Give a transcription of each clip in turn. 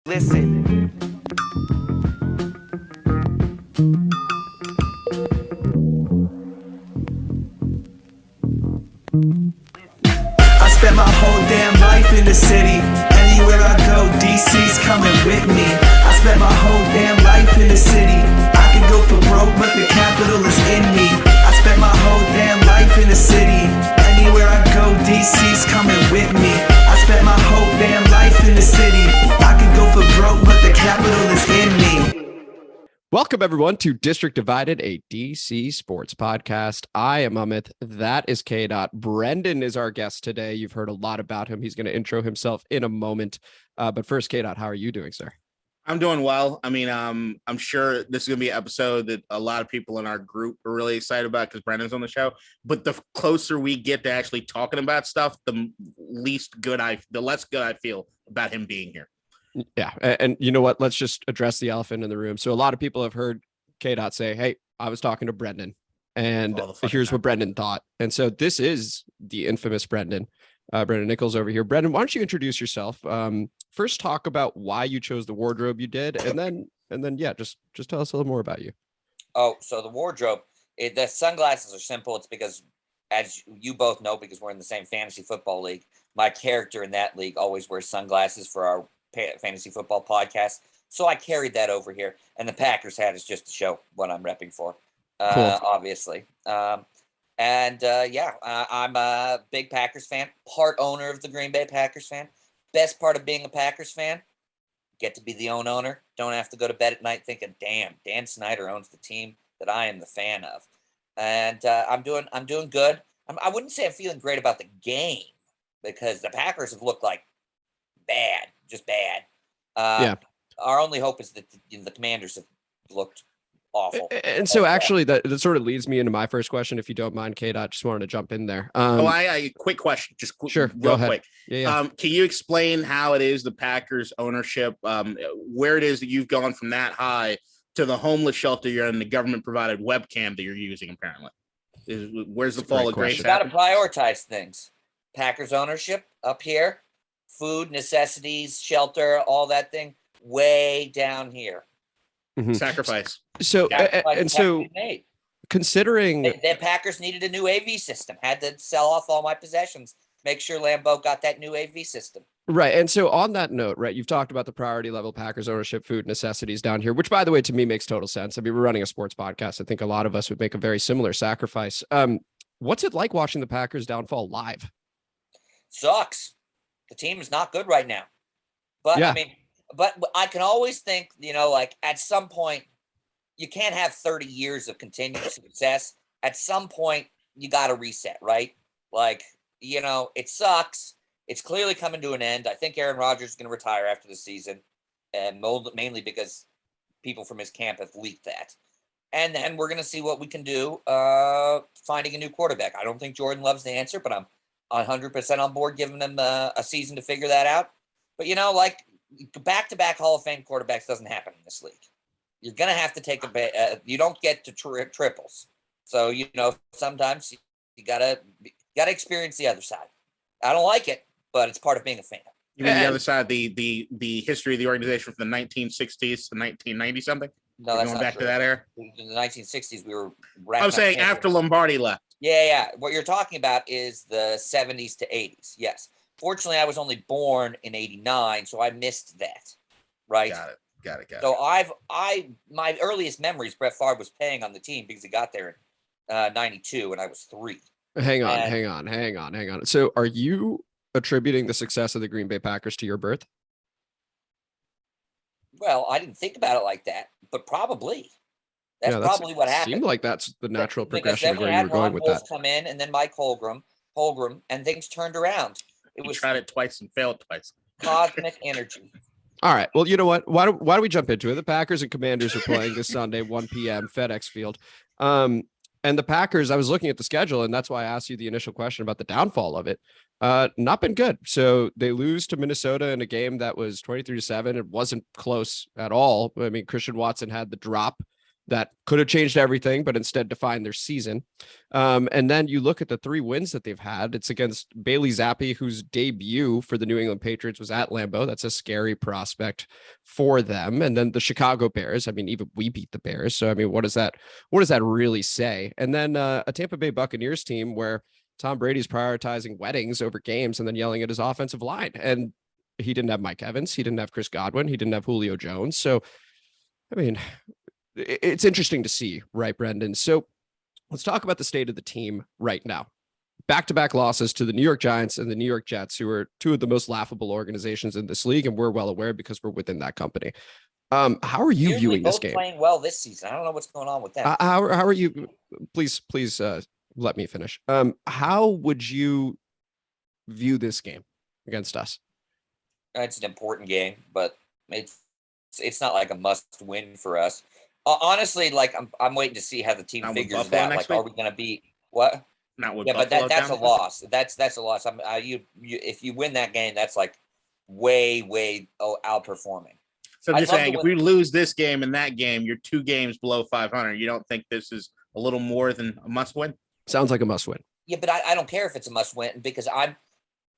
Listen. I spent my whole damn life in the city. Anywhere I go, DC's coming with me. I spent my whole damn life in the city. I could go for broke, but the capital is in me. I spent my whole damn life in the city. Anywhere I go, DC's coming with me. I spent my whole damn life in the city. I could go for broke, but the capital is in me. Welcome, everyone, to District Divided, a DC sports podcast. I am Amit. That is KDot. Brendan is our guest today. You've heard a lot about him. He's going to intro himself in a moment. But first, KDot, how are you doing, sir? I'm doing well. I mean, I'm sure this is going to be an episode that a lot of people in our group are really excited about because Brendan's on the show. But the closer we get to actually talking about stuff, the less good I feel about him being here. Yeah. And you know what? Let's just address the elephant in the room. So a lot of people have heard KDot say, hey, I was talking to Brendan and here's what Brendan thought. And so this is the infamous Brendan. Brendan Nichols over here. Brendan, why don't you introduce yourself? First, talk about why you chose the wardrobe you did, and then yeah, just tell us a little more about you. Oh, so the wardrobe, the sunglasses are simple. It's because, as you both know, because we're in the same fantasy football league, my character in that league always wears sunglasses for our fantasy football podcast. So I carried that over here, and the Packers hat is just to show what I'm repping for, Cool. obviously. I'm a big Packers fan, part owner of the Green Bay Packers fan. Best part of being a Packers fan, get to be the owner. Don't have to go to bed at night thinking, damn, Dan Snyder owns the team that I am the fan of. And I'm doing good. I wouldn't say I'm feeling great about the game because the Packers have looked like bad, just bad. Yeah. Our only hope is that the Commanders have looked awful. And so actually that sort of leads me into my first question, if you don't mind, KDot. Just wanted to jump in there. I quick question, just sure, real quick. Yeah. Can you explain how it is the Packers ownership, where it is that you've gone from that high to the homeless shelter you're in, the government provided webcam that you're using apparently? Where's the fall of grace? You got to prioritize things. Packers ownership up here, food, necessities, shelter, all that thing way down here. Mm-hmm. Sacrifice. So considering the Packers needed a new AV system, had to sell off all my possessions, make sure Lambeau got that new AV system. Right. And so on that note, right, you've talked about the priority level Packers ownership, food, necessities down here, which, by the way, to me makes total sense. I mean, we're running a sports podcast. I think a lot of us would make a very similar sacrifice. What's it like watching the Packers downfall live? Sucks. The team is not good right now. But yeah. But I can always think, like at some point, you can't have 30 years of continuous success. At some point, you got to reset, right? Like, it sucks. It's clearly coming to an end. I think Aaron Rodgers is going to retire after the season, and mainly because people from his camp have leaked that. And then we're going to see what we can do finding a new quarterback. I don't think Jordan Love's the answer, but I'm 100% on board giving them a season to figure that out. But, back-to-back Hall of Fame quarterbacks doesn't happen in this league. You're going to have to take you don't get to triples. So, sometimes you got to experience the other side. I don't like it, but it's part of being a fan. You mean the other side, the history of the organization from the 1960s to 1990 something? No, that's going not back true. to that era. In the 1960s, we were. I'm saying after Lombardi left. Yeah. What you're talking about is the 70s to 80s. Yes. Fortunately, I was only born in 89, so I missed that. Right. Got it. So my earliest memories, Brett Favre was paying on the team because he got there in 92 and I was 3. Hang on. So are you attributing the success of the Green Bay Packers to your birth? Well, I didn't think about it like that, but probably. That's probably what happened. Seemed like that's the natural progression of where where you were going with that. Come in, and then Mike Holmgren, and things turned around. He tried it twice and failed twice. Cosmic energy. All right. Well, you know what? Why don't we jump into it? The Packers and Commanders are playing this Sunday, 1 p.m. FedEx Field. And the Packers, I was looking at the schedule, and that's why I asked you the initial question about the downfall of it. Not been good. So they lose to Minnesota in a game that was 23-7. It wasn't close at all. I mean, Christian Watson had the drop that could have changed everything, but instead defined their season. And then you look at the 3 wins that they've had. It's against Bailey Zappi, whose debut for the New England Patriots was at Lambeau. That's a scary prospect for them. And then the Chicago Bears. I mean, even we beat the Bears. So, I mean, what does that really say? And then a Tampa Bay Buccaneers team where Tom Brady's prioritizing weddings over games and then yelling at his offensive line. And he didn't have Mike Evans. He didn't have Chris Godwin. He didn't have Julio Jones. So, I mean, it's interesting to see, right, Brendan? So let's talk about the state of the team right now. Back-to-back losses to the New York Giants and the New York Jets, who are 2 of the most laughable organizations in this league, and we're well aware because we're within that company. How are you viewing this game? Playing well this season. I don't know what's going on with that. How are you? Please, let me finish. How would you view this game against us? It's an important game, but it's not like a must win for us. Honestly, like I'm waiting to see how the team figures it out. Like, are we going to be what? Not with Buffalo, but that's a loss. That's a loss. If you win that game, that's like way outperforming. So I'm just saying, if we lose this game and that game, you're 2 games below 500. You don't think this is a little more than a must win? Sounds like a must win. Yeah, but I don't care if it's a must win because I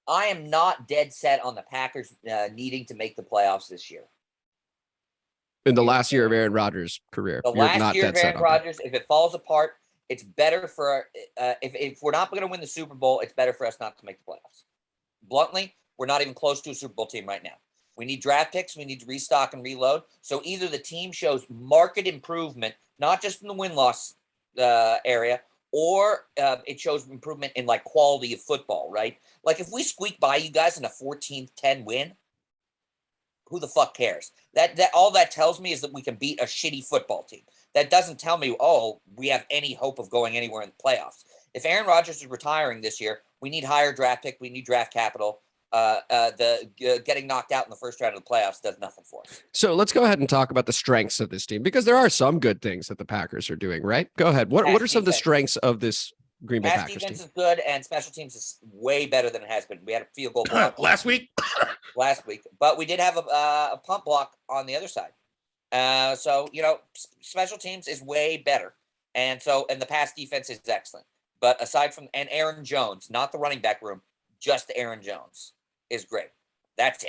am not dead set on the Packers needing to make the playoffs this year. In the last year of Aaron Rodgers' career, the last year of Aaron Rodgers, if it falls apart, it's better for if we're not going to win the Super Bowl, it's better for us not to make the playoffs. Bluntly, we're not even close to a Super Bowl team right now. We need draft picks. We need to restock and reload. So either the team shows marked improvement, not just in the win-loss area, or it shows improvement in like quality of football, right? Like if we squeak by you guys in a 14-10 win, who the fuck cares? That all that tells me is that we can beat a shitty football team. That doesn't tell me, we have any hope of going anywhere in the playoffs. If Aaron Rodgers is retiring this year, we need higher draft pick. We need draft capital. Getting knocked out in the first round of the playoffs does nothing for us. So let's go ahead and talk about the strengths of this team, because there are some good things that the Packers are doing, right? Go ahead. What are some of the strengths of this Green Bay Packers defense team? Is good, and special teams is way better than it has been. We had a field goal block last week, but we did have a punt block on the other side. So special teams is way better, and the pass defense is excellent. But aside from Aaron Jones, not the running back room, just Aaron Jones is great. That's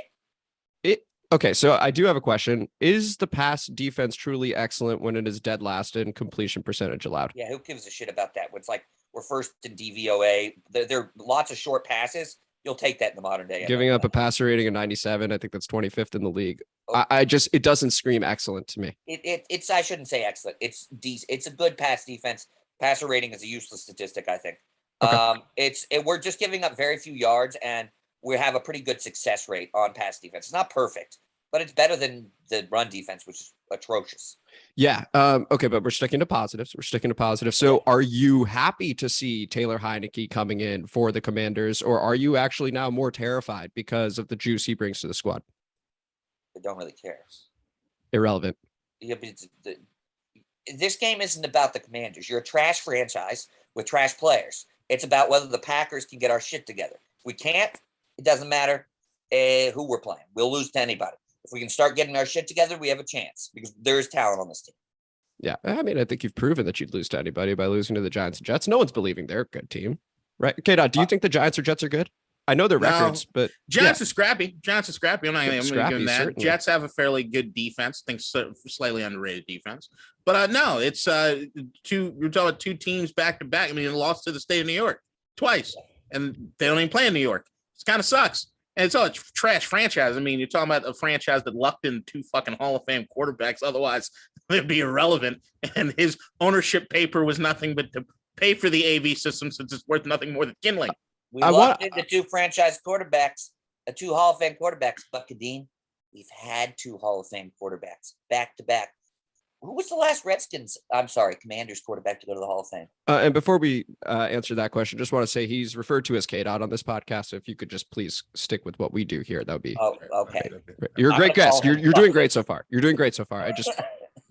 it. Okay, so I do have a question. Is the pass defense truly excellent when it is dead last in completion percentage allowed? Yeah, who gives a shit about that? It's like we're first in DVOA. There are lots of short passes. You'll take that in the modern day. Giving up a passer rating of 97, I think that's 25th in the league. It doesn't scream excellent to me. It's I shouldn't say excellent. It's a good pass defense. Passer rating is a useless statistic, I think. Okay. We're just giving up very few yards, and we have a pretty good success rate on pass defense. It's not perfect, but it's better than the run defense, which is atrocious. Yeah. Okay, but we're sticking to positives. So are you happy to see Taylor Heinicke coming in for the Commanders, or are you actually now more terrified because of the juice he brings to the squad? I don't really care. Irrelevant. Yeah, but this game isn't about the Commanders. You're a trash franchise with trash players. It's about whether the Packers can get our shit together. If we can't, it doesn't matter who we're playing. We'll lose to anybody. If we can start getting our shit together, we have a chance because there is talent on this team. Yeah. I mean, I think you've proven that you'd lose to anybody by losing to the Giants and Jets. No one's believing they're a good team, right? KDot, do you think the Giants or Jets are good? I know their records, but Giants are scrappy. I'm not going to give them that. Certainly. Jets have a fairly good defense. I think slightly underrated defense. But no, it's you're talking about 2 teams back to back. I mean, they lost to the state of New York twice, and they don't even play in New York. It kind of sucks. And it's all a trash franchise. I mean, you're talking about a franchise that lucked in 2 fucking Hall of Fame quarterbacks. Otherwise, they'd be irrelevant. And his ownership paper was nothing but to pay for the AV system, since it's worth nothing more than kindling. We lucked into 2 franchise quarterbacks, 2 Hall of Fame quarterbacks. But Kadeen, we've had 2 Hall of Fame quarterbacks back to back. Who was the last Commanders quarterback to go to the Hall of Fame? And before we answer that question, just want to say he's referred to as KDot on this podcast. So if you could just please stick with what we do here, that would be. Oh, okay. Great. You're a great guest. You're doing great so far. I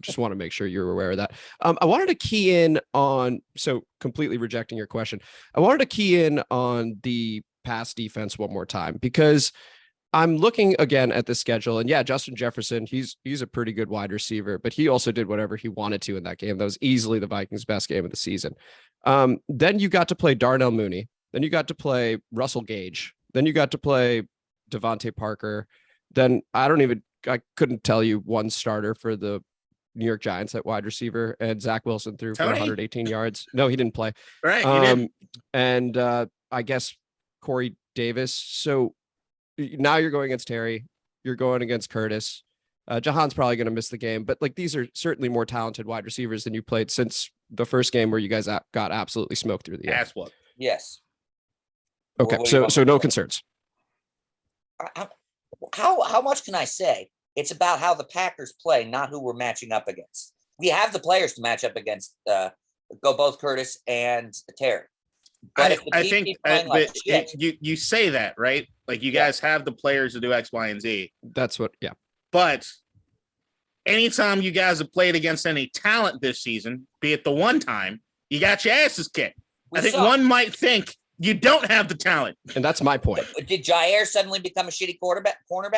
just want to make sure you're aware of that. I wanted to key in on, so completely rejecting your question, I wanted to key in on the pass defense one more time, because I'm looking again at the schedule, and yeah, Justin Jefferson, he's a pretty good wide receiver, but he also did whatever he wanted to in that game. That was easily the Vikings' best game of the season. Then you got to play Darnell Mooney. Then you got to play Russell Gage. Then you got to play Devontae Parker. Then I couldn't tell you one starter for the New York Giants at wide receiver, and Zach Wilson threw for 118 yards. No, he didn't play. Right. He didn't. And I guess Corey Davis. So now you're going against Terry. You're going against Curtis. Jahan's probably going to miss the game, but like these are certainly more talented wide receivers than you played since the first game where you guys got absolutely smoked through the air. Ass what? Yes. Okay, so no concerns. How much can I say? It's about how the Packers play, not who we're matching up against. We have the players to match up against. Go both Curtis and Terry. But I think you say that, right? Like you guys have the players to do X, Y, and Z. That's what, yeah. But anytime you guys have played against any talent this season, be it the one time, you got your asses kicked. I think one might think you don't have the talent. And that's my point. Did Jair suddenly become a shitty cornerback?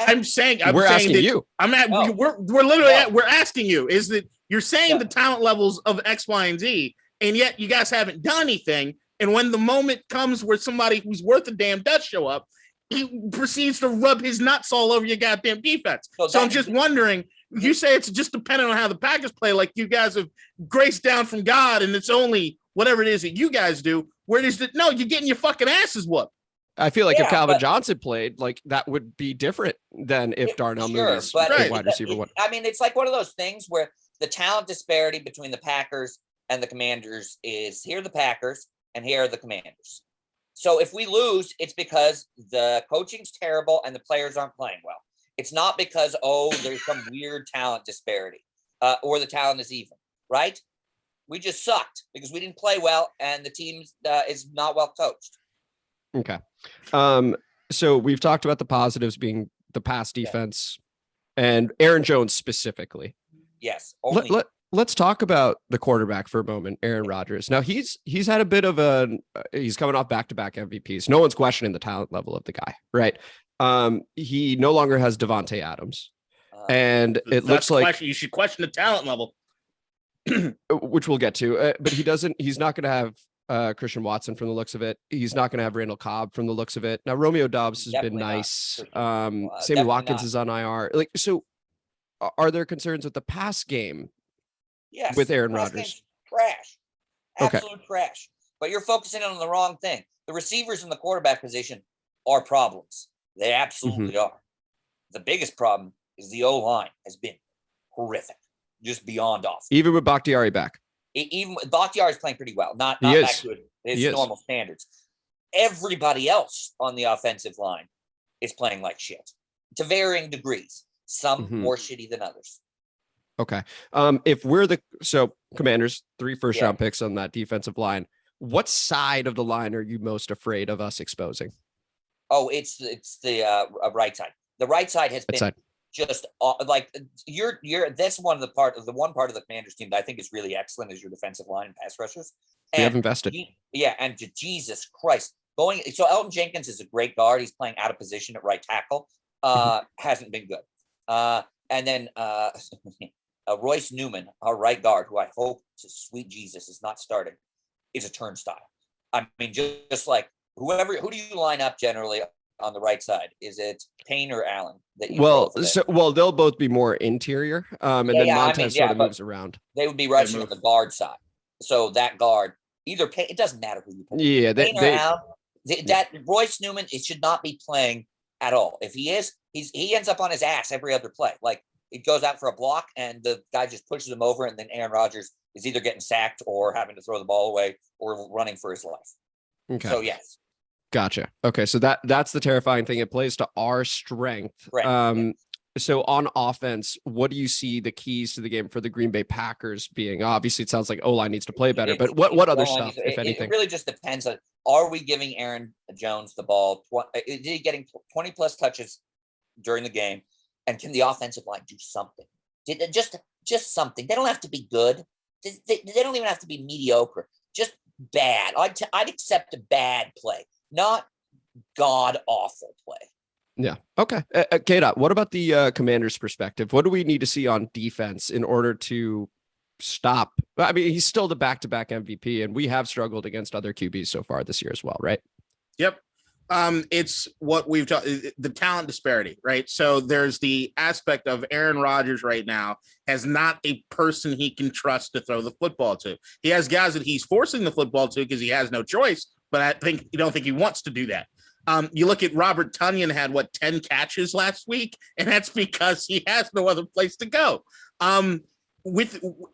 I'm saying we're asking you. We're literally we're asking you, is that you're saying the talent levels of X, Y, and Z, and yet you guys haven't done anything. And when the moment comes where somebody who's worth a damn does show up, he proceeds to rub his nuts all over your goddamn defense. So I'm just wondering, you say it's just dependent on how the Packers play, like you guys have grace down from God and it's only whatever it is that you guys do. Where it is that, no, you're getting your fucking asses whooped. I feel like if Calvin Johnson played, like that would be different than if Darnell Mooney's wide receiver one. I mean, it's like one of those things where the talent disparity between the Packers and the Commanders is here are the Packers and here are the Commanders. So if we lose, it's because the coaching's terrible and the players aren't playing well. It's not because, there's some weird talent disparity or the talent is even, right? We just sucked because we didn't play well and the team is not well coached. Okay. So we've talked about the positives being the pass defense and Aaron Jones specifically. Yes. Let's talk about the quarterback for a moment, Aaron Rodgers. Now he's had a bit of he's coming off back-to-back MVPs. No one's questioning the talent level of the guy, right? He no longer has Devontae Adams. And it looks like you should question the talent level. Which we'll get to, but he's not going to have Christian Watson from the looks of it. He's not going to have Randall Cobb from the looks of it. Now, Romeo Doubs has been nice. Sammy Watkins is on IR. So are there concerns with the pass game? Yes. With Aaron Rodgers? Trash. Absolute trash. But you're focusing on the wrong thing. The receivers in the quarterback position are problems. They absolutely are. The biggest problem is the O-line has been horrific. Just beyond off. Even with Bakhtiari back. Even Bakhtiari is playing pretty well. Not back to his normal standards. Everybody else on the offensive line is playing like shit to varying degrees. Some more shitty than others. Okay. If we're Commanders, 3 first-round picks on that defensive line, what side of the line are you most afraid of us exposing? Oh, it's the right side. The right side has been just like that's one part of the Commanders team that I think is really excellent is your defensive line and pass rushers. And we have invested. And Jesus Christ. So Elton Jenkins is a great guard. He's playing out of position at right tackle. Hasn't been good. And then Royce Newman, our right guard, who I hope to sweet Jesus is not starting, is a turnstile. I mean, just like who do you line up generally on the right side? Is it Payne or Allen? They'll both be more interior. And then Montez sort of moves around. They would be rushing on the guard side. So that guard, either Payne, it doesn't matter who you put. Yeah, Payne or Allen. That Royce Newman, it should not be playing at all. If he is, he ends up on his ass every other play. Like it goes out for a block and the guy just pushes him over, and then Aaron Rodgers is either getting sacked or having to throw the ball away or running for his life. Okay. So yes. Gotcha. Okay. So that's the terrifying thing. It plays to our strength. Right. So on offense, what do you see the keys to the game for the Green Bay Packers being? Obviously, it sounds like O-line needs to play better, but what other stuff, if anything? It really just depends on, are we giving Aaron Jones the ball? Is he getting 20 plus touches during the game? And can the offensive line do something? Just something. They don't have to be good. They don't even have to be mediocre. Just bad. I'd accept a bad play, not god awful play. Yeah. Okay. KDot, what about the Commanders' perspective? What do we need to see on defense in order to stop? I mean, he's still the back-to-back MVP, and we have struggled against other QBs so far this year as well, right? Yep. It's what we've talked, the talent disparity, right? So there's the aspect of Aaron Rodgers right now has not a person he can trust to throw the football to. He has guys that he's forcing the football to because he has no choice, but I don't think he wants to do that. You look at Robert Tonyan had 10 catches last week, and that's because he has no other place to go.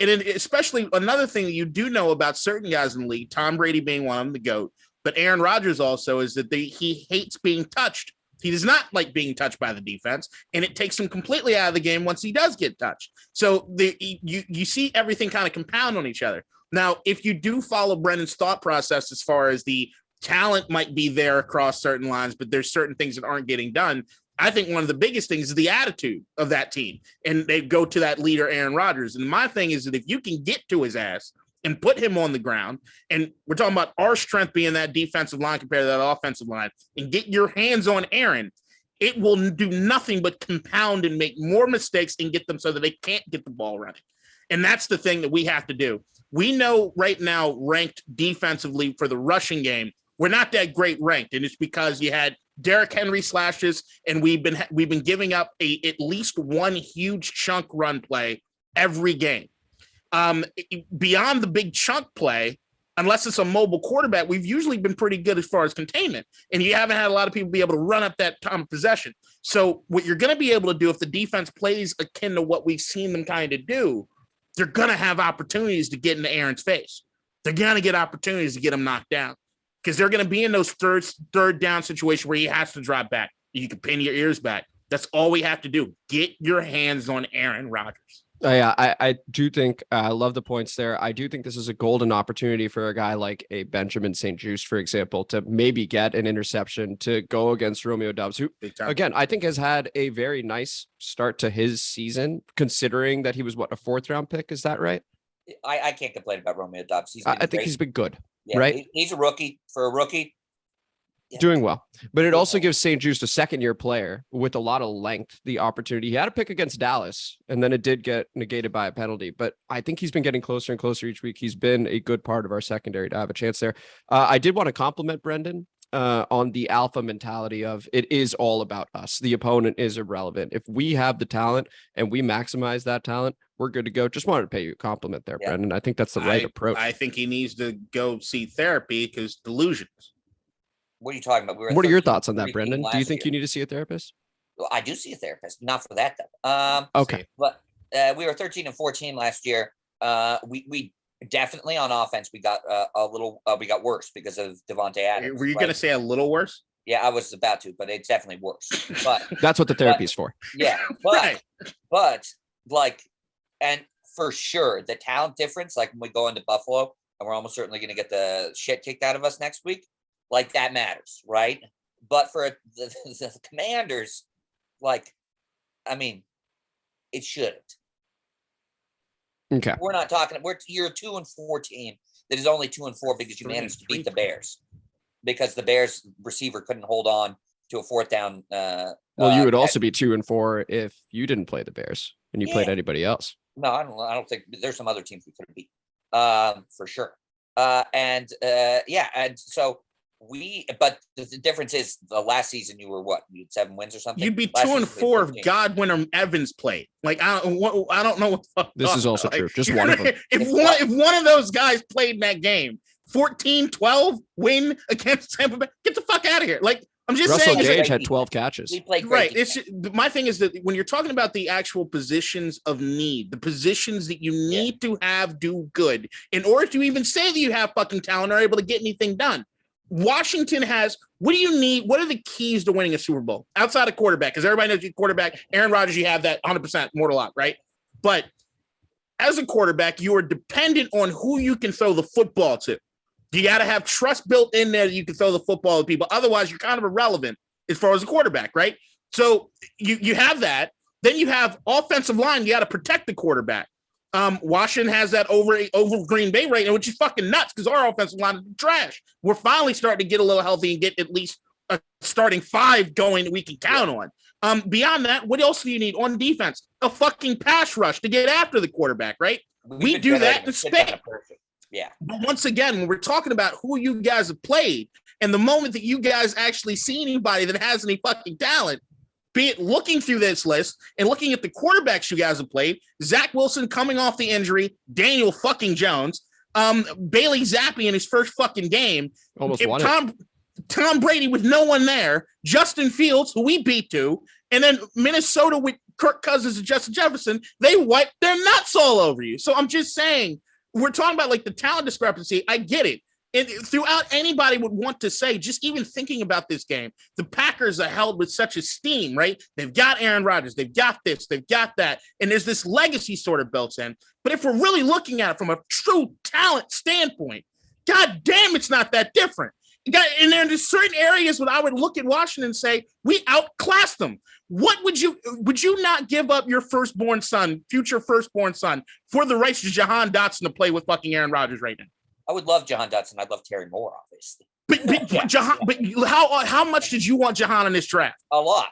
Especially another thing that you do know about certain guys in the league, Tom Brady being one of them, the GOAT, but Aaron Rodgers also is that he hates being touched. He does not like being touched by the defense, and it takes him completely out of the game once he does get touched. So you see everything kind of compound on each other. Now, if you do follow Brendan's thought process as far as the talent might be there across certain lines, but there's certain things that aren't getting done, I think one of the biggest things is the attitude of that team, and they go to that leader, Aaron Rodgers. And my thing is that if you can get to his ass and put him on the ground, and we're talking about our strength being that defensive line compared to that offensive line, and get your hands on Aaron, it will do nothing but compound and make more mistakes and get them so that they can't get the ball running. And that's the thing that we have to do. We know right now, ranked defensively for the rushing game, we're not that great ranked, and it's because you had Derrick Henry slashes, and we've been giving up at least one huge chunk run play every game. Beyond the big chunk play, unless it's a mobile quarterback, we've usually been pretty good as far as containment, and you haven't had a lot of people be able to run up that time of possession. So what you're going to be able to do if the defense plays akin to what we've seen them kind of do, they're going to have opportunities to get into Aaron's face. They're going to get opportunities to get him knocked down because they're going to be in those third down situations where he has to drop back. You can pin your ears back. That's all we have to do. Get your hands on Aaron Rodgers. Yeah, I do think I love the points there. I do think this is a golden opportunity for a guy like a Benjamin St-Juste, for example, to maybe get an interception to go against Romeo Doubs, who, again, I think has had a very nice start to his season, considering that he was, a fourth-round pick? Is that right? I can't complain about Romeo Doubs. I think he's been good, yeah, right? He's a rookie. For a rookie, yeah. Doing well, but it also gives St-Juste, a second-year player with a lot of length, the opportunity. He had a pick against Dallas, and then it did get negated by a penalty. But I think he's been getting closer and closer each week. He's been a good part of our secondary to have a chance there. I did want to compliment Brendan on the alpha mentality of it is all about us. The opponent is irrelevant. If we have the talent and we maximize that talent, we're good to go. Just wanted to pay you a compliment there, Brendan. I think that's the right approach. I think he needs to go see therapy because delusions. What are you talking about? What are your thoughts on that, Brendan? Do you think you need to see a therapist? Well, I do see a therapist, not for that though. Okay. But we were 13-14 last year. We definitely on offense we got we got worse because of Devontae Adams. Were you going to say a little worse? Yeah, I was about to, but it's definitely worse. But that's what the therapy is for. Yeah, but but like, and for sure the talent difference, like when we go into Buffalo and we're almost certainly going to get the shit kicked out of us next week. Like that matters, right? But for the Commanders, like, I mean, it shouldn't. Okay. We're not talking. You're a 2-4 team that is only 2-4 because you managed to beat the Bears, because the Bears receiver couldn't hold on to a fourth down. Well, you would also be 2-4 if you didn't play the Bears and you played anybody else. No, I don't think there's some other teams we could have beat, for sure. And so. But the difference is the last season you were what? You had 7 wins or something. You'd be 2-4 if Godwin or Evans played. Like I don't know what the fuck. This is also true. Just one of them. If one of those guys played in that game, 14-12 win against Tampa Bay, get the fuck out of here. Like I'm just Russell saying. Gage had 12 catches. We played right. My thing is that when you're talking about the actual positions of need, the positions that you need to have do good in order to even say that you have fucking talent or are able to get anything done. Washington has, what do you need? What are the keys to winning a Super Bowl outside of quarterback? Because everybody knows you quarterback. Aaron Rodgers, you have that 100% mortal lock, right? But as a quarterback, you are dependent on who you can throw the football to. You got to have trust built in there that you can throw the football to people. Otherwise, you're kind of irrelevant as far as a quarterback, right? So you have that. Then you have offensive line. You got to protect the quarterback. Washington has that over Green Bay right now, which is fucking nuts because our offensive line is trash. We're finally starting to get a little healthy and get at least a starting 5 going that we can count on. Beyond that, what else do you need on defense? A fucking pass rush to get after the quarterback, right? We do that in spades. Yeah. But once again, when we're talking about who you guys have played, and the moment that you guys actually see anybody that has any fucking talent, be it looking through this list and looking at the quarterbacks you guys have played, Zach Wilson coming off the injury, Daniel fucking Jones, Bailey Zappi in his first fucking game, almost won it. Tom Brady with no one there, Justin Fields, who we beat to, and then Minnesota with Kirk Cousins and Justin Jefferson, they wiped their nuts all over you. So I'm just saying, we're talking about like the talent discrepancy. I get it. And throughout anybody would want to say, just even thinking about this game, the Packers are held with such esteem, right? They've got Aaron Rodgers, they've got this, they've got that, and there's this legacy sort of built in. But if we're really looking at it from a true talent standpoint, god damn, it's not that different. And there's certain areas where I would look at Washington and say, we outclassed them. What would you not give up your firstborn son, future firstborn son, for the rights to Jahan Dotson to play with fucking Aaron Rodgers right now? I would love Jahan Dotson. I'd love Terry Moore, obviously. But how much did you want Jahan in this draft? A lot.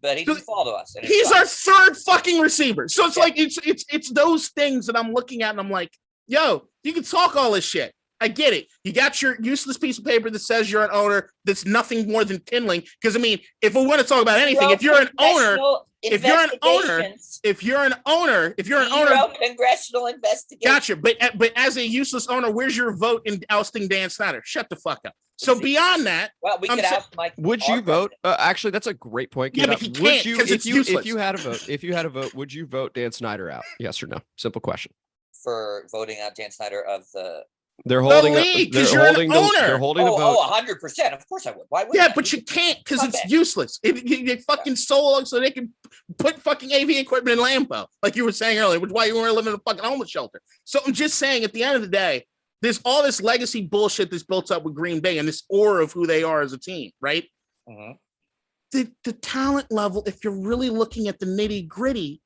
But he didn't fall to us. He's our third fucking receiver. So it's like it's those things that I'm looking at and I'm like, yo, you can talk all this shit. I get it. You got your useless piece of paper that says you're an owner that's nothing more than kindling. Because I mean, if we want to talk about anything, if you're an owner, congressional investigation. Gotcha. But as a useless owner, where's your vote in ousting Dan Snyder? Shut the fuck up. So beyond that, well, we could oust Mike. Would you vote? Actually, that's a great point. Yeah, but he can't because it's useless. If you had a vote, would you vote Dan Snyder out? Yes or no? Simple question. For voting out Dan Snyder of the. They're holding. They're holding the vote. 100%. Of course I would. Why would? Yeah, but you can't because it's useless. They fucking sold so they can put fucking AV equipment in Lambeau, like you were saying earlier, which is why you weren't living in a fucking homeless shelter. So I'm just saying, at the end of the day, there's all this legacy bullshit that's built up with Green Bay and this aura of who they are as a team, right? Mm-hmm. The talent level, if you're really looking at the nitty gritty,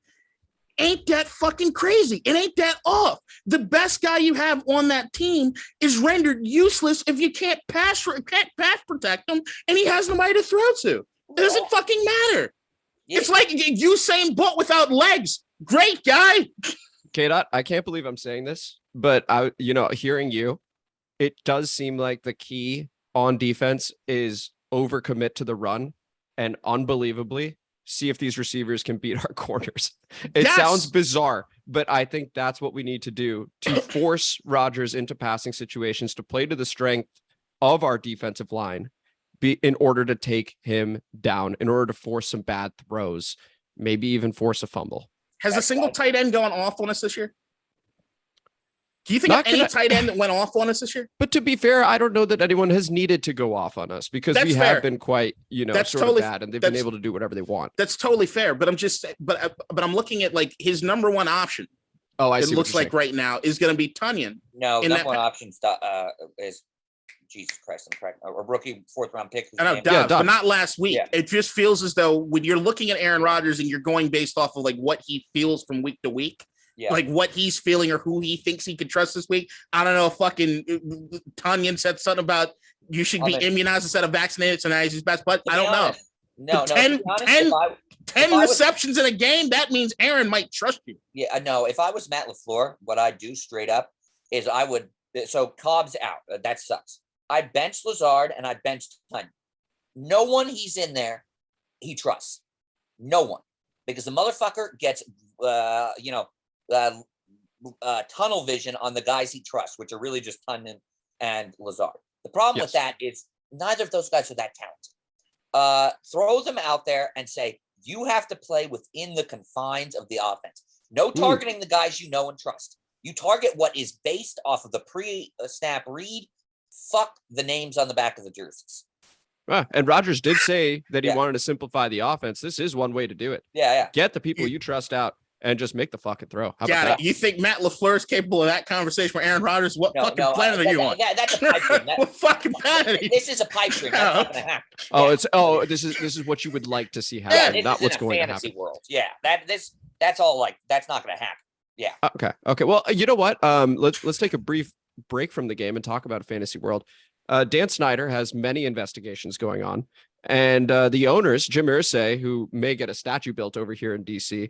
ain't that fucking crazy. It ain't that off. The best guy you have on that team is rendered useless if you can't pass protect him and he has nobody to throw to. It doesn't fucking matter. Yeah. It's like Usain Bolt without legs. Great guy. KDot, I can't believe I'm saying this, but hearing you, it does seem like the key on defense is overcommit to the run and unbelievably see if these receivers can beat our corners. It sounds bizarre, but I think that's what we need to do to force Rodgers into passing situations, to play to the strength of our defensive line in order to take him down, in order to force some bad throws, maybe even force a fumble. Has a single tight end gone off on us this year? Do you think any tight end that went off on us this year? But to be fair, I don't know that anyone has needed to go off on us because we have been quite, sort of bad, and they've been able to do whatever they want. That's totally fair. But I'm looking at like his number one option. Oh, I see. It looks like right now is going to be Tunyon. No, number one option is Jesus Christ. I'm correct. A rookie 4th round pick. I know, but not last week. Yeah. It just feels as though when you're looking at Aaron Rodgers and you're going based off of like what he feels from week to week. Yeah. Like what he's feeling or who he thinks he could trust this week. I don't know. Fucking Tunyon said something about you should be immunized instead of vaccinated. So now he's his best, but I don't know. No, 10 receptions in a game. That means Aaron might trust you. Yeah, no. If I was Matt LaFleur, what I'd do straight up is I would. So Cobb's out. That sucks. I'd bench Lazard and I'd bench Tunyon. No one he's in there he trusts. No one, because the motherfucker gets tunnel vision on the guys he trusts, which are really just Tunyon and Lazard. The problem with that is neither of those guys are that talented. Throw them out there and say, you have to play within the confines of the offense. No targeting the guys you know and trust. You target what is based off of the pre-snap read. Fuck the names on the back of the jerseys. And Rodgers did say that he wanted to simplify the offense. This is one way to do it. Yeah. Get the people you trust out and just make the fucking throw. How about that? You think Matt LaFleur is capable of that conversation with Aaron Rodgers? What fucking planet are you on? That's a pipe dream. What fucking planet? This is a pipe dream. That's not going to happen. This is what you would like to see happen, not what's going to happen. Fantasy world. Yeah, that's all. Like that's not going to happen. Yeah. Okay. Well, you know what? Let's take a brief break from the game and talk about a fantasy world. Dan Snyder has many investigations going on. And the owners, Jim Irsay, who may get a statue built over here in DC,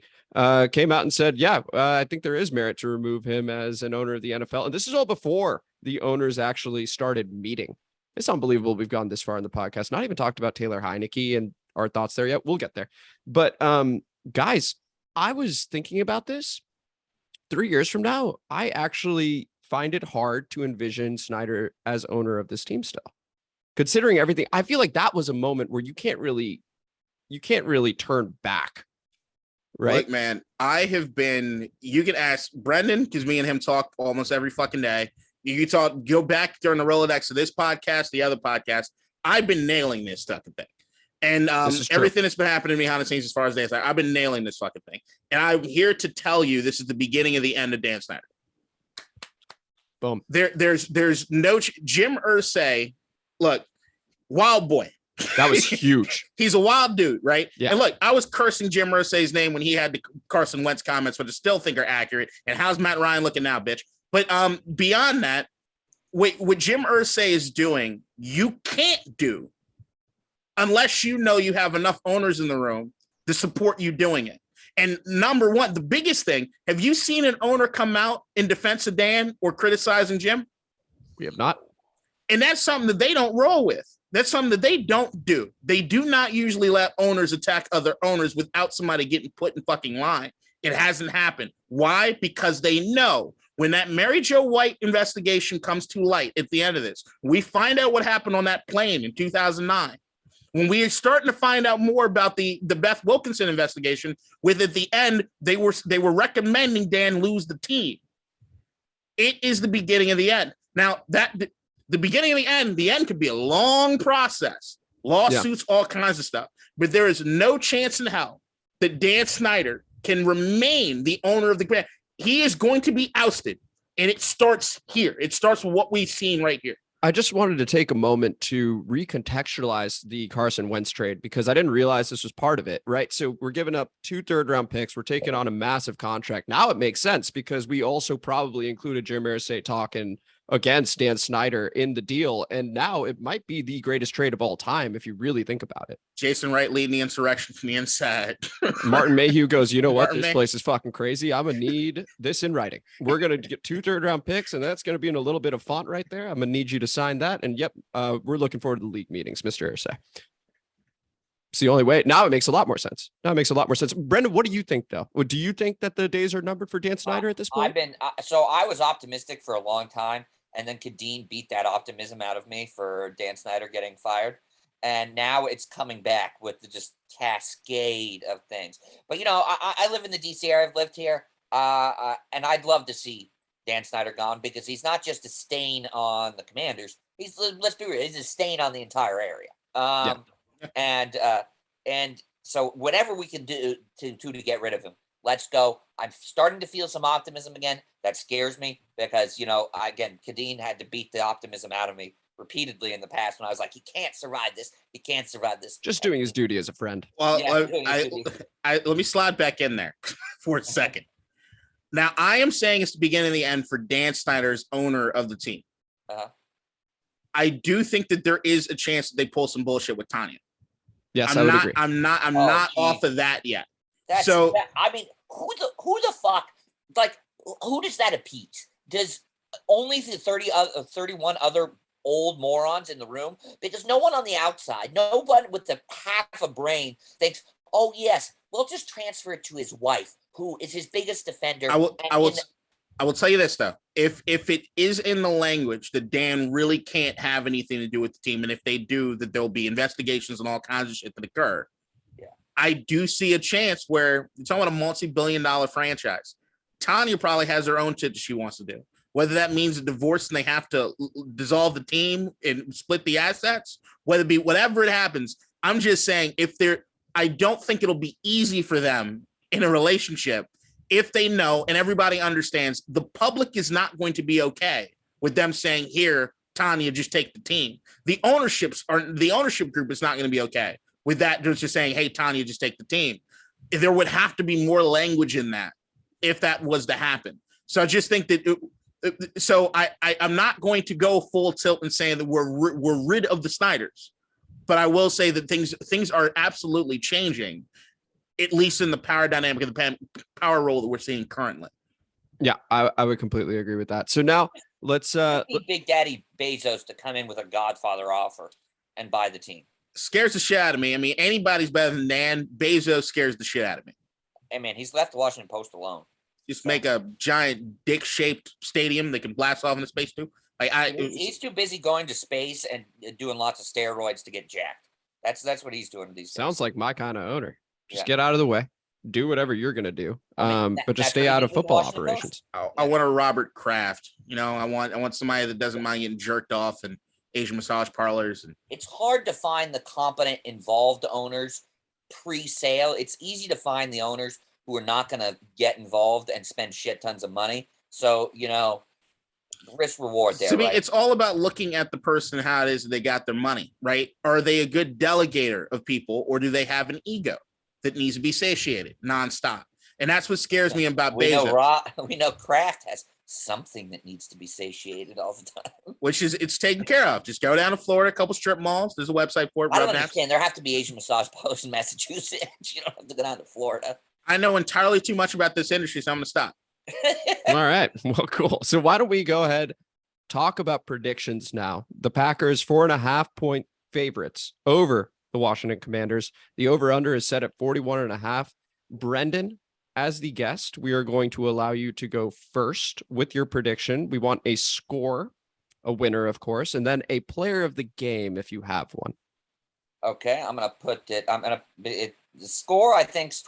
came out and said, yeah, I think there is merit to remove him as an owner of the NFL. And this is all before the owners actually started meeting. It's unbelievable we've gone this far in the podcast. Not even talked about Taylor Heinicke and our thoughts there yet. We'll get there. But guys, I was thinking about this 3 years from now. I actually find it hard to envision Snyder as owner of this team still. Considering everything, I feel like that was a moment where you can't really turn back. Right. Look, man, you can ask Brendan, because me and him talk almost every fucking day. You can go back during the Rolodex of this podcast, the other podcast. I've been nailing this fucking thing. And everything that's been happening behind the scenes as far as Dan Snyder, I've been nailing this fucking thing. And I'm here to tell you this is the beginning of the end of Dan Snyder. Boom. There's no Jim Irsay. Look, wild boy. That was huge. He's a wild dude, right? Yeah. And look, I was cursing Jim Irsay's name when he had the Carson Wentz comments, but I still think are accurate. And how's Matt Ryan looking now, bitch? But beyond that, what Jim Irsay is doing, you can't do unless you know you have enough owners in the room to support you doing it. And number one, the biggest thing, have you seen an owner come out in defense of Dan or criticizing Jim? We have not. And that's something that they don't roll with. That's something that they don't do. They do not usually let owners attack other owners without somebody getting put in fucking line. It hasn't happened. Why? Because they know when that Mary Jo White investigation comes to light at the end of this, we find out what happened on that plane in 2009. When we are starting to find out more about the Beth Wilkinson investigation, with at the end, they were recommending Dan lose the team. It is the beginning of the end. Now, the beginning of the end could be a long process, lawsuits, all kinds of stuff. But there is no chance in hell that Dan Snyder can remain the owner of the brand. He is going to be ousted, and it starts here. It starts with what we've seen right here. I just wanted to take a moment to recontextualize the Carson Wentz trade because I didn't realize this was part of it, right? So we're giving up 2 third-round picks. We're taking on a massive contract. Now it makes sense because we also probably included Jim Irsay talking against Dan Snyder in the deal. And now it might be the greatest trade of all time if you really think about it. Jason Wright leading the insurrection from the inside. Martin Mayhew goes, you know what? This place is fucking crazy. I'm going to need this in writing. We're going to get 2 third-round picks, and that's going to be in a little bit of font right there. I'm going to need you to sign that. And yep, we're looking forward to the league meetings, Mr. Irsay. It's the only way. Now it makes a lot more sense. Brendan, what do you think, though? Do you think that the days are numbered for Dan Snyder at this point? I was optimistic for a long time. And then Kadeen beat that optimism out of me for Dan Snyder getting fired. And now it's coming back with the just cascade of things. But, I live in the DC area. I've lived here. And I'd love to see Dan Snyder gone because he's not just a stain on the Commanders. Let's be real, he's a stain on the entire area. And so whatever we can do to get rid of him, let's go. I'm starting to feel some optimism again. That scares me because, Kadeen had to beat the optimism out of me repeatedly in the past when I was like, he can't survive this. He can't survive this. Just doing his duty as a friend. Well, let me slide back in there for a second. Now, I am saying it's the beginning of the end for Dan Snyder's owner of the team. Uh-huh. I do think that there is a chance that they pull some bullshit with Tanya. Yes, I would agree. I'm not off of that yet. Who the fuck, like, who does that appease? Does only the 31 other old morons in the room? Because no one on the outside, no one with the half a brain thinks, oh yes, we'll just transfer it to his wife, who is his biggest defender. I will tell you this though. If it is in the language that Dan really can't have anything to do with the team, and if they do, that there'll be investigations and all kinds of shit that occur. Yeah. I do see a chance where you're talking about a multi-billion-dollar franchise. Tanya probably has her own shit that she wants to do. Whether that means a divorce and they have to dissolve the team and split the assets, whether it be whatever it happens. I'm just saying I don't think it'll be easy for them in a relationship if they know and everybody understands the public is not going to be okay with them saying, here, Tanya, just take the team. The ownership group is not going to be okay with that. Just saying, hey, Tanya, just take the team. There would have to be more language in that if that was to happen. So I just think that So I'm not going to go full tilt and saying that we're rid of the Snyders, but I will say that things are absolutely changing, at least in the power dynamic of the power role that we're seeing currently. Yeah, I would completely agree with that. So now let's Big Daddy Bezos to come in with a Godfather offer and buy the team. Scares the shit out of me. I mean, anybody's better than Dan. Bezos scares the shit out of me. Hey man, he's left the Washington Post alone. Just make a giant dick-shaped stadium that can blast off into space too. He's too busy going to space and doing lots of steroids to get jacked. That's what he's doing these days. Sounds like my kind of owner. Just get out of the way. Do whatever you're gonna do. But just stay out of football operations. I want a Robert Kraft. I want somebody that doesn't mind getting jerked off and Asian massage parlors. And it's hard to find the competent involved owners pre-sale. It's easy to find the owners who are not going to get involved and spend shit tons of money. So, risk reward there. To me, it's all about looking at the person, how it is they got their money, right? Are they a good delegator of people, or do they have an ego that needs to be satiated nonstop? And that's what scares me about Bezos. We know Kraft has something that needs to be satiated all the time. Which is, it's taken care of. Just go down to Florida, a couple strip malls. There's a website for it. I don't understand. There have to be Asian massage parlors in Massachusetts. You don't have to go down to Florida. I know entirely too much about this industry, so I'm going to stop. All right. Well, cool. So why don't we go ahead, talk about predictions now. The Packers 4.5-point favorites over the Washington Commanders. The over-under is set at 41.5. Brendan, as the guest, we are going to allow you to go first with your prediction. We want a score, a winner, of course, and then a player of the game if you have one. Okay, I'm going to put it. The score, I think, is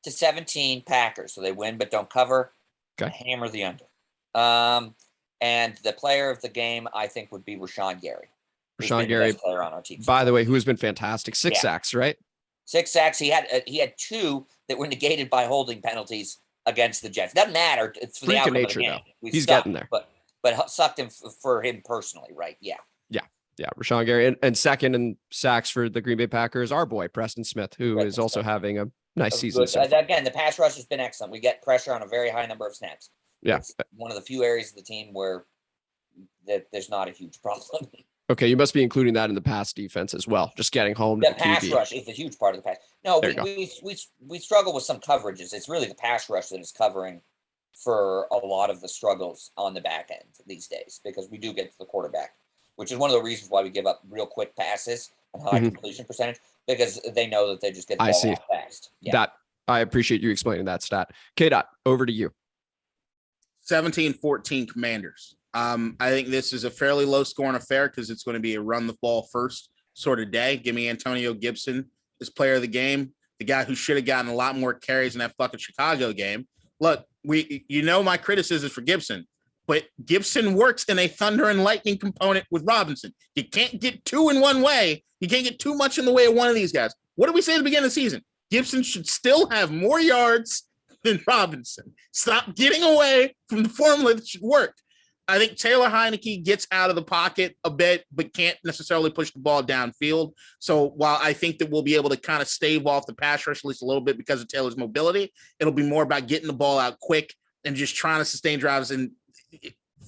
20-17 Packers. So they win but don't cover. Okay. Hammer the under. And the player of the game, I think, would be Rashawn Gary. Rashawn Gary, player on our team. By the way, who has been fantastic. 6 sacks, right? 6 sacks. He had 2 that were negated by holding penalties against the Jets. Doesn't matter. It's for the outcome of the game. He's getting there. But sucked him for him personally, right? Yeah. Yeah, Rashawn Gary. And second in sacks for the Green Bay Packers, our boy, Preston Smith, who is also having a nice season. So again, the pass rush has been excellent. We get pressure on a very high number of snaps. Yeah. It's one of the few areas of the team where there's not a huge problem. Okay, you must be including that in the pass defense as well. Just getting home. The pass rush is a huge part of the pass. No, we struggle with some coverages. It's really the pass rush that is covering for a lot of the struggles on the back end these days, because we do get to the quarterback, which is one of the reasons why we give up real quick passes and high completion percentage, because they know that they just get the ball out fast. Yeah. That I appreciate you explaining that stat. KDot, over to you. 17-14 Commanders. I think this is a fairly low scoring affair because it's going to be a run the ball first sort of day. Give me Antonio Gibson as player of the game, the guy who should have gotten a lot more carries in that fucking Chicago game. Look, my criticism for Gibson, but Gibson works in a thunder and lightning component with Robinson. You can't get 2 in one way. You can't get too much in the way of one of these guys. What did we say at the beginning of the season? Gibson should still have more yards than Robinson. Stop getting away from the formula that should work. I think Taylor Heinicke gets out of the pocket a bit, but can't necessarily push the ball downfield. So while I think that we'll be able to kind of stave off the pass rush at least a little bit because of Taylor's mobility, it'll be more about getting the ball out quick and just trying to sustain drives and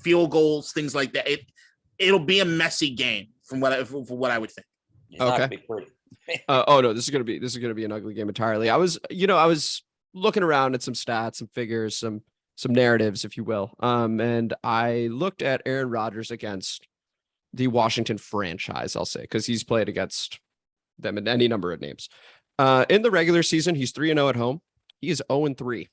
field goals, things like that. It'll be a messy game from what I would think. Okay. Oh no, this is gonna be an ugly game entirely. I was looking around at some stats, some figures, some narratives, if you will. And I looked at Aaron Rodgers against the Washington franchise, I'll say, because he's played against them in any number of names. In the regular season, he's 3-0 at home. He is 0-3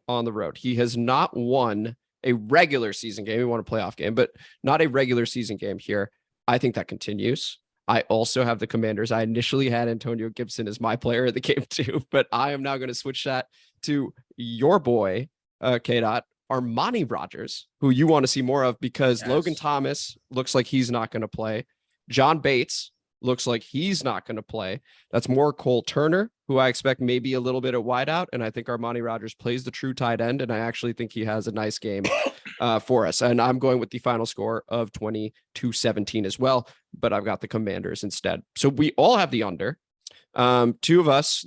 on the road. He has not won a regular season game. We won a playoff game, but not a regular season game here. I think that continues. I also have the Commanders. I initially had Antonio Gibson as my player of the game too, but I am now going to switch that to your boy, KDot, Armani Rodgers, who you want to see more of because Logan Thomas looks like he's not going to play. John Bates looks like he's not going to play. That's more Cole Turner, who I expect maybe a little bit at wideout. And I think Armani Rodgers plays the true tight end. And I actually think he has a nice game for us. And I'm going with the final score of 22-17 as well, but I've got the Commanders instead. So we all have the under. 2 of us,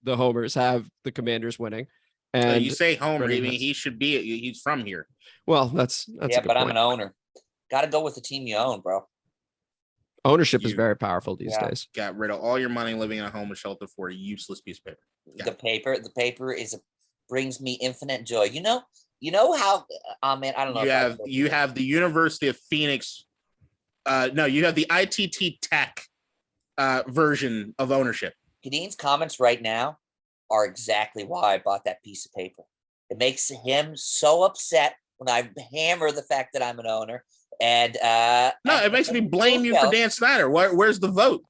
the homers, have the Commanders winning. And you say homer, I Brendan mean, he's from here. Well, that's Yeah, a good but I'm point. an owner. Got to go with the team you own, bro. Ownership is very powerful these days. Got rid of all your money living in a homeless shelter for a useless piece of paper. The paper brings me infinite joy. You know how man, I don't know. You have the University of Phoenix. No, you have the ITT Tech version of ownership. Kadeen's comments right now are exactly why I bought that piece of paper. It makes him so upset when I hammer the fact that I'm an owner. And it makes me blame you for Dan Snyder. Where's the vote?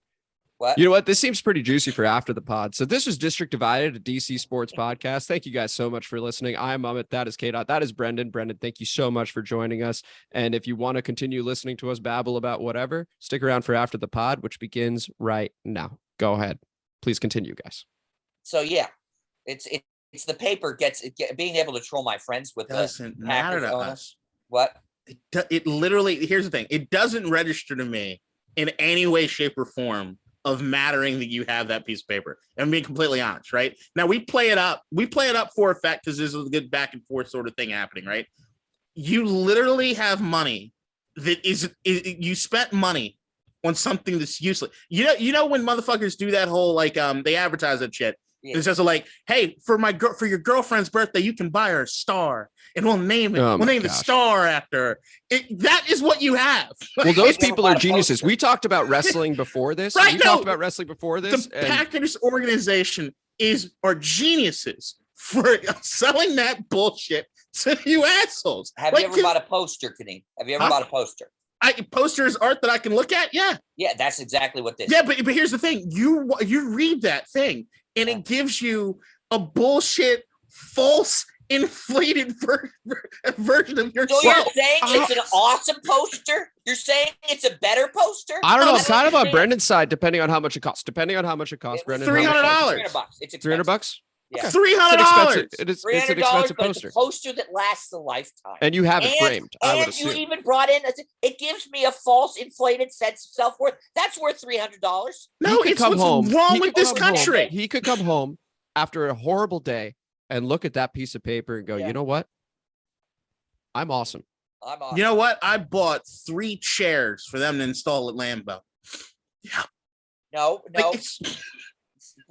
What? You know what? This seems pretty juicy for after the pod. So this was District Divided, a DC sports podcast. Thank you guys so much for listening. I'm Amit. That is KDot. That is Brendan. Brendan, thank you so much for joining us. And if you want to continue listening to us babble about whatever, stick around for after the pod, which begins right now. Go ahead. Please continue, guys. So yeah, it's the paper being able to troll my friends with doesn't matter to us. What? It literally, here's the thing. It doesn't register to me in any way, shape, or form of mattering that you have that piece of paper. I'm being completely honest, right? Now we play it up. We play it up for effect because this is a good back and forth sort of thing happening, right? You literally have money that is you spent money on something that's useless. You know when motherfuckers do that whole they advertise that shit. Yeah. It's just like, hey, for your girlfriend's birthday, you can buy her a star, and we'll name it. We'll name the star after her. That is what you have. Well, those people are geniuses. We talked about wrestling before this. Right? The Packers organization are geniuses for selling that bullshit to you assholes. Have you ever bought a poster, Kadeen? Have you ever bought a poster? Poster is art that I can look at. Yeah. Yeah, that's exactly what this. Yeah, but here's the thing. You read that thing, and it gives you a bullshit, false, inflated version of yourself. So you're saying it's an awesome poster? You're saying it's a better poster? I don't know. It's kind of on Brendan's side, depending on how much it costs. Brendan. $300. It's $300. Yeah. $300. It's an expensive poster. It's a poster that lasts a lifetime. And you have it framed. I would assume. You even brought in it gives me a false, inflated sense of self-worth. That's worth $300. No, it's what's wrong with this country. He could come home after a horrible day and look at that piece of paper and go, you know what? I'm awesome. You know what? I bought 3 chairs for them to install at Lambeau. Yeah. No.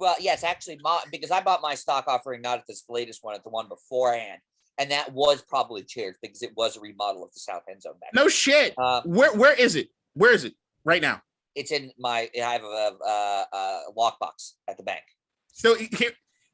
Well, yes, actually, because I bought my stock offering not at this latest one, at the one beforehand, and that was probably chairs because it was a remodel of the South End Zone back. No shit. Where is it? Where is it right now? It's in I have a lockbox at the bank. So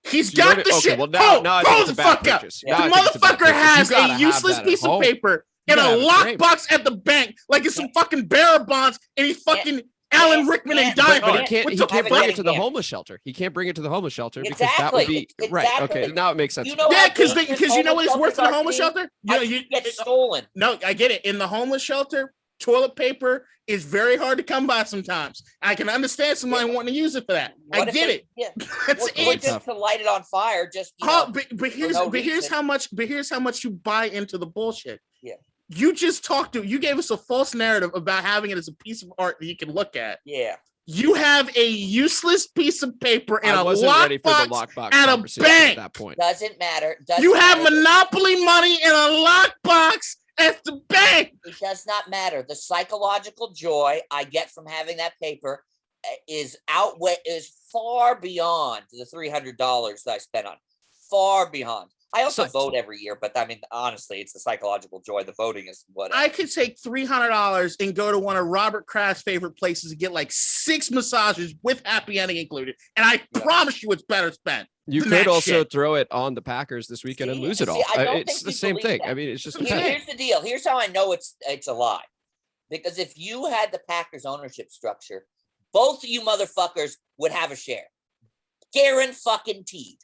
he's got the shit. Well, now hold the fuck up. Yeah. The motherfucker has a useless piece of paper in a lockbox at the bank, like it's some fucking bearer bonds, and he's fucking Alan Rickman and Die Hard. But he can't bring it to the homeless shelter. He can't bring it to the homeless shelter because that would be right. Okay, now it makes sense. Yeah, because you know what it's worth in the homeless shelter? You get stolen. No, I get it. In the homeless shelter, toilet paper is very hard to come by sometimes. I can understand somebody wanting to use it for that. I get it. Yeah. Just to light it on fire. But here's how much you buy into the bullshit. Yeah. You gave us a false narrative about having it as a piece of art that you can look at. Yeah. You have a useless piece of paper in a lockbox at a bank. At that point. Doesn't matter. You have monopoly money in a lockbox at the bank. It does not matter. The psychological joy I get from having that paper is far beyond the $300 that I spent on. Far beyond. I also vote every year, but I mean, honestly, it's the psychological joy. The voting is what I could take $300 and go to one of Robert Kraft's favorite places and get like 6 massages with happy ending included. And I promise you it's better spent. You could also throw it on the Packers this weekend and lose it all. It's the same thing. That. I mean, it's just here's the deal. Here's how I know it's a lie. Because if you had the Packers ownership structure, both of you motherfuckers would have a share. Guaranteed.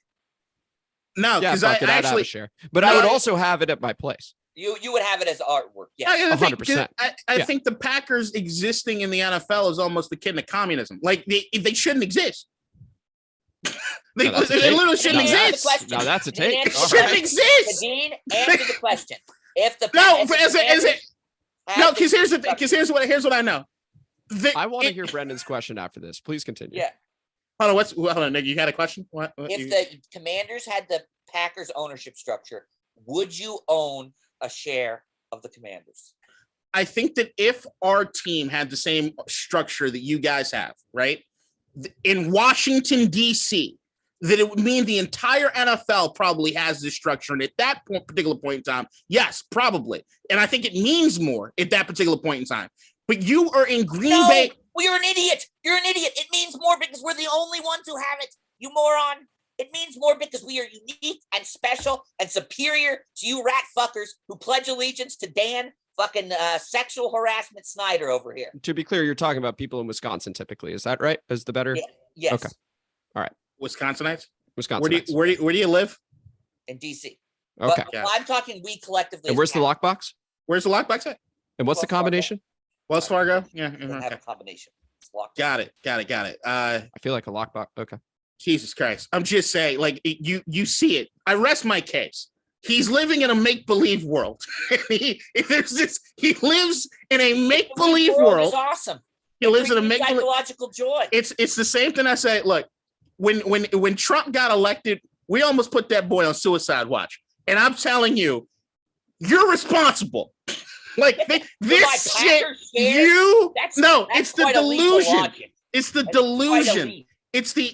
No, because I'd have a share, but I would also have it at my place. You would have it as artwork. Yeah, 100%. I think the Packers existing in the NFL is almost akin to communism. Like they shouldn't exist. They literally shouldn't exist. No, that's a take. It shouldn't exist. Dean, answer the question. If the because here's the thing. Because here's what I know. I want to hear Brendan's question after this. Please continue. Yeah. Hold on, Nick. You had a question? What if the Commanders had the Packers ownership structure, would you own a share of the Commanders? I think that if our team had the same structure that you guys have, right, in Washington, D.C., that it would mean the entire NFL probably has this structure. And at that particular point in time, yes, probably. And I think it means more at that particular point in time. But you are in Green Bay. Well, you're an idiot. You're an idiot. It means more because we're the only ones who have it, you moron. It means more because we are unique and special and superior to you rat fuckers who pledge allegiance to Dan fucking sexual harassment Snyder over here. To be clear, you're talking about people in Wisconsin typically. Is that right? Is the better? Yeah. Yes. Okay. All right. Wisconsinites? Wisconsin. Where do you live? In DC. Okay. But I'm talking we collectively. And where's the lockbox? Where's the lockbox at? And what's the combination? Wells Fargo? Yeah. We don't have a combination. It's locked. Got it. I feel like a lockbox. Okay. Jesus Christ. I'm just saying, like, you see it. I rest my case. He's living in a make-believe world. he lives in a make-believe world. Is awesome. He lives in a make-believe psychological joy. It's the same thing I say. Look, when Trump got elected, we almost put that boy on suicide watch. And I'm telling you, you're responsible. Like this shit, it's the delusion. It's the delusion. It's the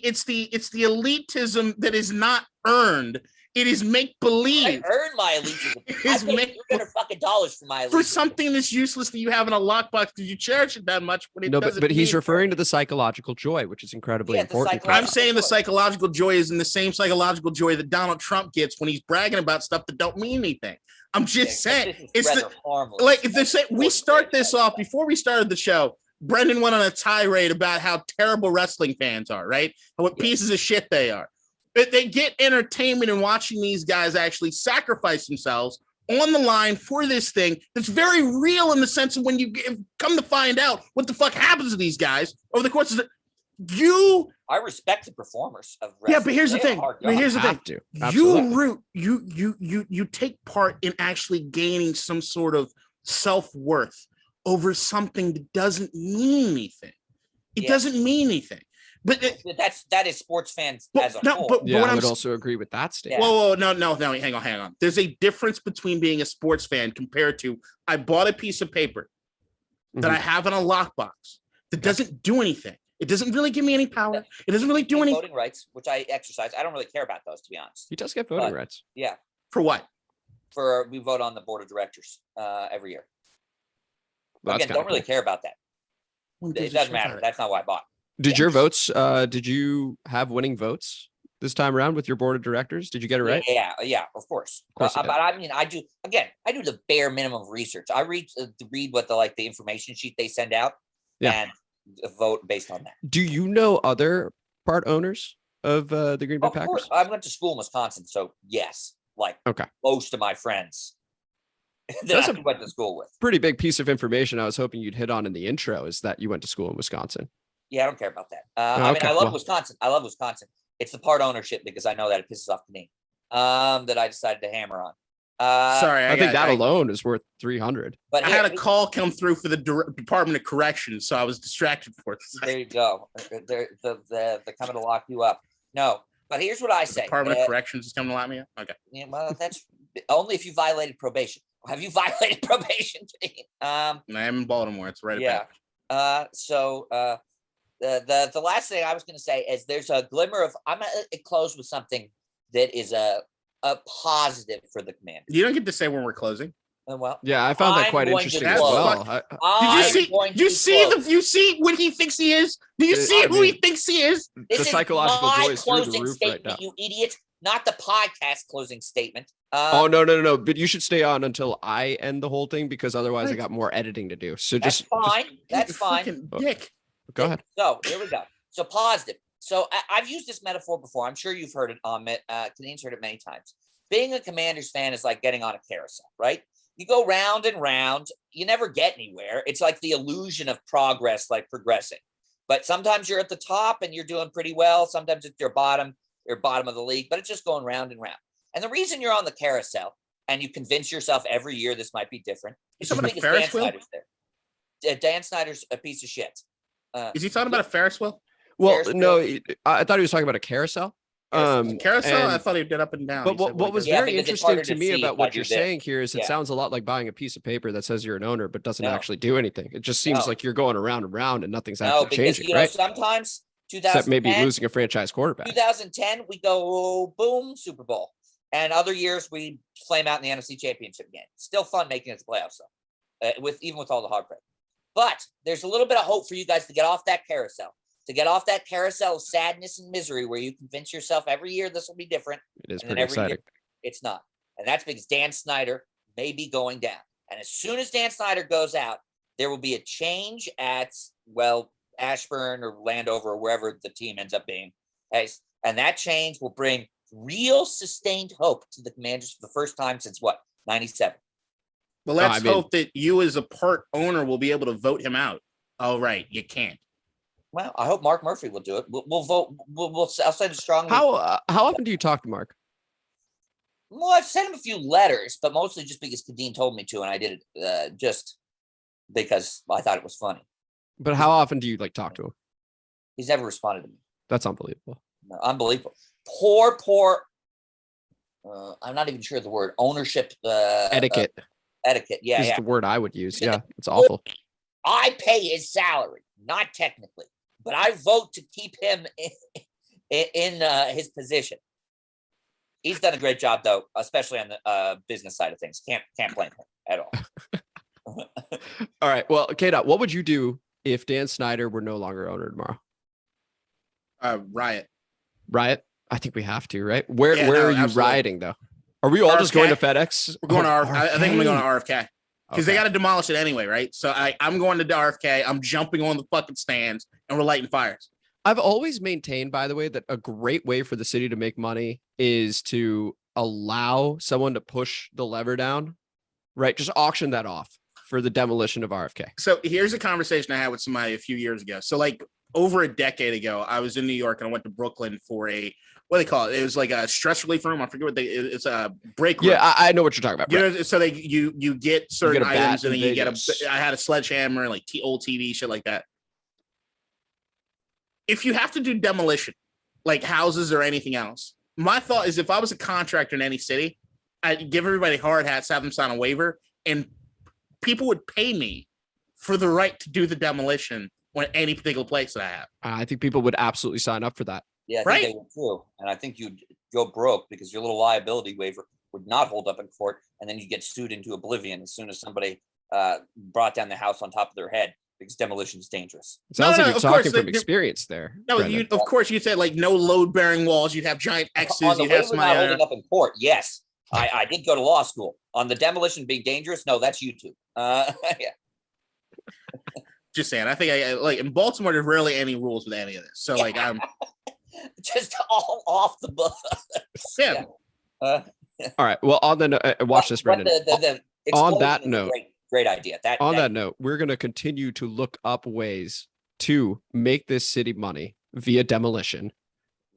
elitism that is not earned. It is make believe. I earned my elitism. I paid $300 for my elitism. For something that's useless that you have in a lockbox because you cherish it that much. When it doesn't but he's referring to the psychological joy, which is incredibly important. I'm saying the psychological joy is in the same psychological joy that Donald Trump gets when he's bragging about stuff that don't mean anything. I'm just saying it's like if they say we start this off before we started the show. Brendan went on a tirade about how terrible wrestling fans are, right? And what pieces of shit they are. But they get entertainment in watching these guys actually sacrifice themselves on the line for this thing that's very real in the sense of when you come to find out what the fuck happens to these guys over the course of I respect the performers of wrestling. Yeah, but here's the thing. You take part in actually gaining some sort of self-worth over something that doesn't mean anything. It doesn't mean anything. But that is sports fans as a whole. But I would also agree with that statement. Whoa, no, hang on. There's a difference between being a sports fan compared to I bought a piece of paper that I have in a lockbox that doesn't do anything. It doesn't really give me any power. It doesn't really do anything. Voting rights, which I exercise. I don't really care about those, to be honest. He does get voting rights. Yeah. For what? We vote on the board of directors every year. Well, again, don't really care about that. It doesn't matter. That's not why I bought. Did your votes? Did you have winning votes this time around with your board of directors? Did you get it right? Yeah, of course. But I mean, I do the bare minimum of research. I read what the information sheet they send out and vote based on that. Do you know other part owners of the Green Bay Packers? Of course. I went to school in Wisconsin, so yes, most of my friends that I went to school with. Pretty big piece of information I was hoping you'd hit on in the intro is that you went to school in Wisconsin. Yeah, I don't care about that. I love Wisconsin. I love Wisconsin. It's the part ownership because I know that it pisses off the knee that I decided to hammer on. Sorry, I think that alone is worth 300. But I had a call come through for the Department of Corrections, so I was distracted for it. There you go. They're coming to lock you up. No, but here's what I say. Department of Corrections is coming to lock me up? Okay. Yeah, well, that's only if you violated probation. Have you violated probation? I'm in Baltimore. It's right about. The last thing I was going to say is there's a glimmer of I'm going to close with something that is a positive for the Commanders. You don't get to say when we're closing. Well, yeah, I found that quite interesting as well. Did you see what he thinks he is? Do you see who he thinks he is? This the psychological joy is through the roof right now. You idiot! Not the podcast closing statement. No. But you should stay on until I end the whole thing because otherwise I got more editing to do. So that's fine. That's fine. Dick. Go ahead. So here we go. So positive. So I've used this metaphor before. I'm sure you've heard it, Amit. Kanine's heard it many times. Being a Commanders fan is like getting on a carousel, right? You go round and round. You never get anywhere. It's like the illusion of progress, like progressing. But sometimes you're at the top and you're doing pretty well. Sometimes it's your bottom of the league, but it's just going round and round. And the reason you're on the carousel and you convince yourself every year this might be different is because Dan Snyder's there. Dan Snyder's a piece of shit. Is he talking about a Ferris wheel? Well, no, I thought he was talking about a carousel. Carousel, I thought he did up and down. But what was very interesting to me about what you're saying here is it Yeah. sounds a lot like buying a piece of paper that says you're an owner, but doesn't actually do anything. It just seems like you're going around and around and nothing's actually changing, right? Sometimes 2010, except maybe losing a franchise quarterback. 2010, we go boom, Super Bowl. And other years we flame out in the NFC Championship game. Still fun making it to playoffs, though, even with all the heartbreak. But there's a little bit of hope for you guys to get off that carousel. To get off that carousel of sadness and misery where you convince yourself every year this will be different. It is pretty exciting. It's not. And that's because Dan Snyder may be going down. And as soon as Dan Snyder goes out, there will be a change at, Ashburn or Landover or wherever the team ends up being. And that change will bring real sustained hope to the Commanders for the first time since 97. Well, let's hope that you as a part owner will be able to vote him out. Oh, right. You can't. Well, I hope Mark Murphy will do it. We'll vote. I'll send it strongly. How often do you talk to Mark? Well, I've sent him a few letters, but mostly just because Kadeen told me to, and I did it just because I thought it was funny. But how often do you talk to him? He's never responded to me. That's unbelievable. No, unbelievable. Poor. I'm not even sure of the word ownership. Etiquette. Etiquette. Yeah, is the word I would use. Yeah, it's awful. I pay his salary, not technically, but I vote to keep him in his position. He's done a great job, though, especially on the business side of things. Can't blame him at all. All right. Well, KDot, what would you do if Dan Snyder were no longer owner tomorrow? Riot. Riot? I think we have to, right? Where are you rioting, though? Are we all RFK. just going to FedEx? We're going to RFK. I think I'm going to RFK. Because they got to demolish it anyway, right? So I'm going to RFK. I'm jumping on the fucking stands, and we're lighting fires. I've always maintained, by the way, that a great way for the city to make money is to allow someone to push the lever down, right? Just auction that off for the demolition of RFK. So here's a conversation I had with somebody a few years ago. So over a decade ago, I was in New York and I went to Brooklyn for what do they call it? It was like a stress relief room. I forget it's a break room. Yeah, I know what you're talking about. You know, so you get certain items and then you get I had a sledgehammer, old TV, shit like that. If you have to do demolition, like houses or anything else, my thought is if I was a contractor in any city, I'd give everybody hard hats, have them sign a waiver, and people would pay me for the right to do the demolition on any particular place that I have. I think people would absolutely sign up for that. Yeah, I think they would too. And I think you'd go broke because your little liability waiver would not hold up in court, and then you get sued into oblivion as soon as somebody brought down the house on top of their head because demolition is dangerous. It sounds like you're talking from experience there. No, of course you said no load-bearing walls. You'd have giant X's. On the you'd have not holding up in court. Yes, I did go to law school. On the demolition being dangerous, no, that's YouTube. Yeah. Just saying. I think in Baltimore, there's rarely any rules with any of this. So I'm just all off the book. Yeah. All right. Well, on the watch this, Brendan. On that note, great idea. That note, we're going to continue to look up ways to make this city money via demolition,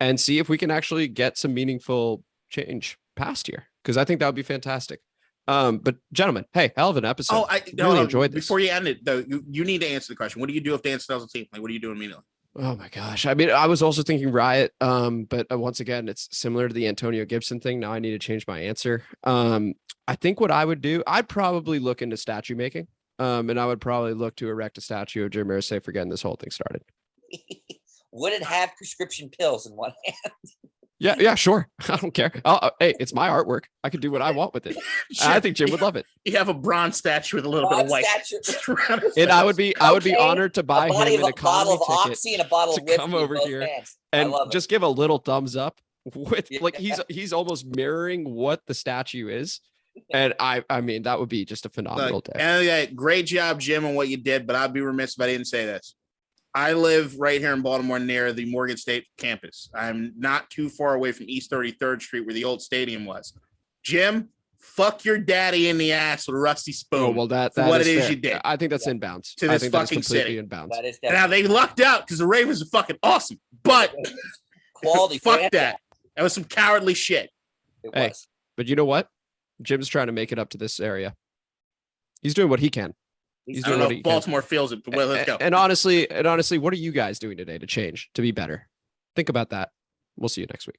and see if we can actually get some meaningful change passed here. Because I think that would be fantastic. But gentlemen, hey, hell of an episode. I really enjoyed this. Before you end it, though, you need to answer the question. What do you do if Dan sells a team? What are you doing immediately? Oh my gosh. I mean, I was also thinking riot. But once again, it's similar to the Antonio Gibson thing. Now I need to change my answer. I think what I would do, I'd probably look into statue making. And I would probably look to erect a statue of Jim Irsay for getting this whole thing started. Would it have prescription pills in one hand? Yeah, sure. I don't care. Hey, it's my artwork. I can do what I want with it. I think Jim would love it. You have a bronze statue with a little bit of white. And I would be honored to buy him an economy ticket and a bottle to of come over here and just give a little thumbs up with he's almost mirroring what the statue is. And I mean, that would be just a phenomenal day. And great job, Jim, on what you did. But I'd be remiss if I didn't say this. I live right here in Baltimore near the Morgan State campus. I'm not too far away from East 33rd Street where the old stadium was. Jim, fuck your daddy in the ass with a rusty spoon. Oh, well, that what is it is fair. you did. I think that's inbounds. To this fucking city. Inbounds. Now, they lucked out because the Ravens are fucking awesome. But quality. Fuck that. That was some cowardly shit. It was. But you know what? Jim's trying to make it up to this area. He's doing what he can. I don't know if Baltimore feels it, but let's go. And honestly, what are you guys doing today to change, to be better? Think about that. We'll see you next week.